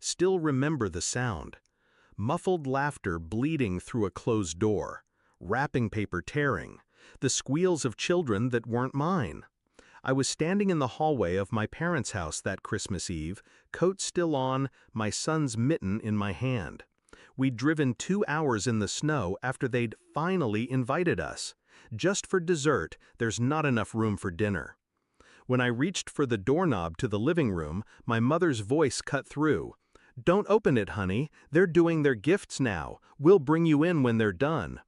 still remember the sound. Muffled laughter bleeding through a closed door, wrapping paper tearing, the squeals of children that weren't mine. I was standing in the hallway of my parents' house that Christmas Eve, coat still on, my son's mitten in my hand. We'd driven 2 hours in the snow after they'd finally invited us. Just for dessert, there's not enough room for dinner. When I reached for the doorknob to the living room, my mother's voice cut through. "Don't open it, honey. They're doing their gifts now. We'll bring you in when they're done."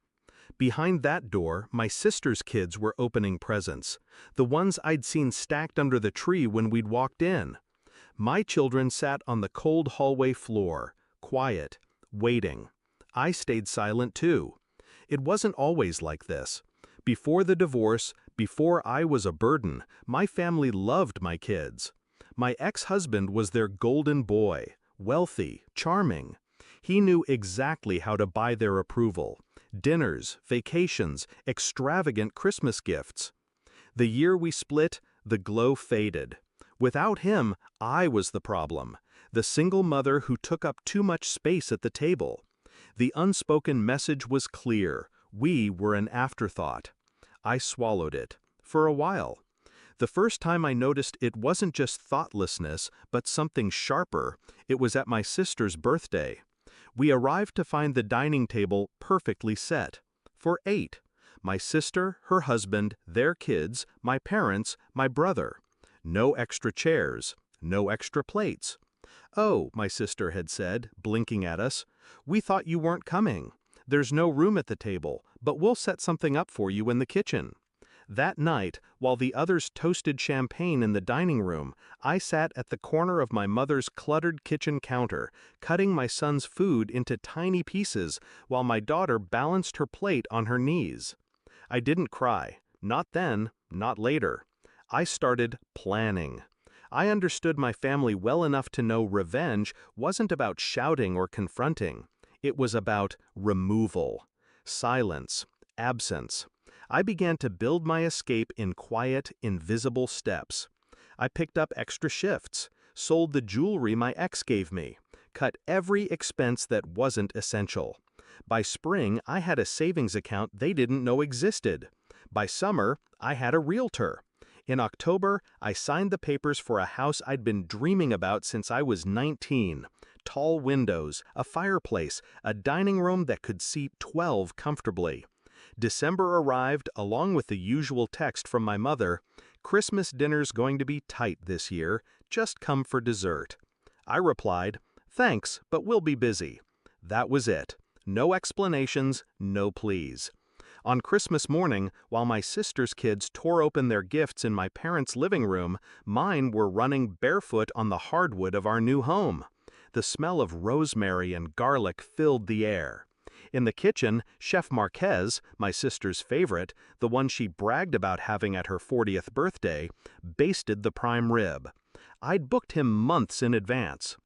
Behind that door, my sister's kids were opening presents, the ones I'd seen stacked under the tree when we'd walked in. My children sat on the cold hallway floor, quiet, waiting. I stayed silent too. It wasn't always like this. Before the divorce, before I was a burden, my family loved my kids. My ex-husband was their golden boy, wealthy, charming. He knew exactly how to buy their approval. Dinners, vacations, extravagant Christmas gifts. The year we split, the glow faded. Without him, I was the problem, the single mother who took up too much space at the table. The unspoken message was clear: we were an afterthought. I swallowed it, for a while. The first time I noticed it wasn't just thoughtlessness, but something sharper, it was at my sister's birthday. We arrived to find the dining table perfectly set. For 8. My sister, her husband, their kids, my parents, my brother. No extra chairs, no extra plates. "Oh," my sister had said, blinking at us, "we thought you weren't coming. There's no room at the table, but we'll set something up for you in the kitchen." That night, while the others toasted champagne in the dining room, I sat at the corner of my mother's cluttered kitchen counter, cutting my son's food into tiny pieces while my daughter balanced her plate on her knees. I didn't cry. Not then, not later. I started planning. I understood my family well enough to know revenge wasn't about shouting or confronting. It was about removal, silence, absence. I began to build my escape in quiet, invisible steps. I picked up extra shifts, sold the jewelry my ex gave me, cut every expense that wasn't essential. By spring, I had a savings account they didn't know existed. By summer, I had a realtor. In October, I signed the papers for a house I'd been dreaming about since I was 19. Tall windows, a fireplace, a dining room that could seat 12 comfortably. December arrived along with the usual text from my mother: "Christmas dinner's going to be tight this year, just come for dessert." I replied, "Thanks, but we'll be busy." That was it. No explanations, no pleas. On Christmas morning, while my sister's kids tore open their gifts in my parents' living room, mine were running barefoot on the hardwood of our new home. The smell of rosemary and garlic filled the air. In the kitchen, Chef Marquez, my sister's favorite, the one she bragged about having at her 40th birthday, basted the prime rib. I'd booked him months in advance.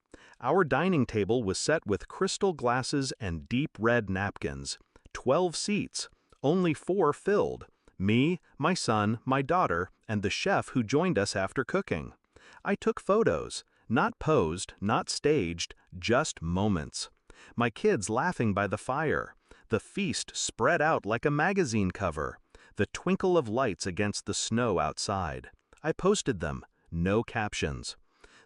Our dining table was set with crystal glasses and deep red napkins. 12 seats, only 4 filled. Me, my son, my daughter, and the chef who joined us after cooking. I took photos, not posed, not staged, just moments. My kids laughing by the fire, the feast spread out like a magazine cover, the twinkle of lights against the snow outside. I posted them, no captions.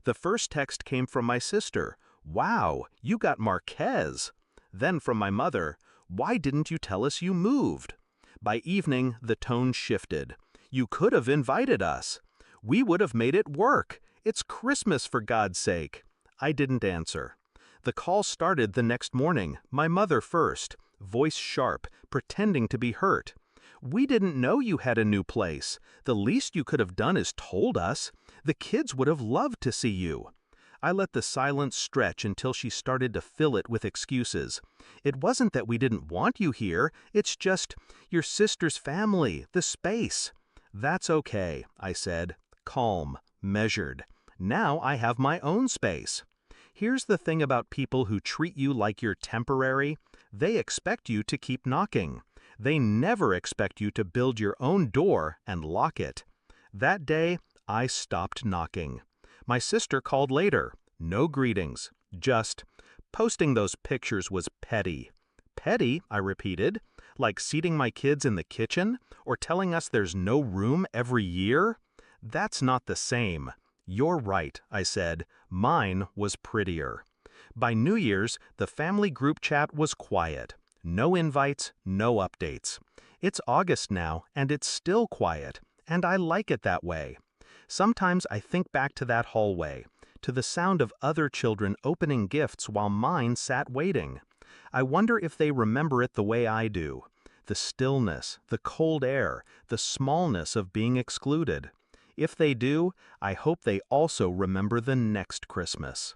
The first text came from my sister: "Wow, you got Marquez." Then from my mother: "Why didn't you tell us you moved?" By evening, the tone shifted. "You could have invited us. We would have made it work. It's Christmas, for God's sake." I didn't answer. The call started the next morning, my mother first, voice sharp, pretending to be hurt. "We didn't know you had a new place. The least you could have done is told us. The kids would have loved to see you." I let the silence stretch until she started to fill it with excuses. "It wasn't that we didn't want you here, it's just your sister's family, the space." "That's okay," I said, calm, measured. "Now I have my own space." Here's the thing about people who treat you like you're temporary: they expect you to keep knocking. They never expect you to build your own door and lock it. That day, I stopped knocking. My sister called later. No greetings, Just, posting those pictures was petty. Petty, I repeated, like seating my kids in the kitchen or telling us there's no room every year? That's not the same. You're right, I said. Mine was prettier. By New Year's, the family group chat was quiet. No invites, no updates. It's August now, and it's still quiet, and I like it that way. Sometimes I think back to that hallway, to the sound of other children opening gifts while mine sat waiting. I wonder if they remember it the way I do. The stillness, the cold air, the smallness of being excluded. If they do, I hope they also remember the next Christmas.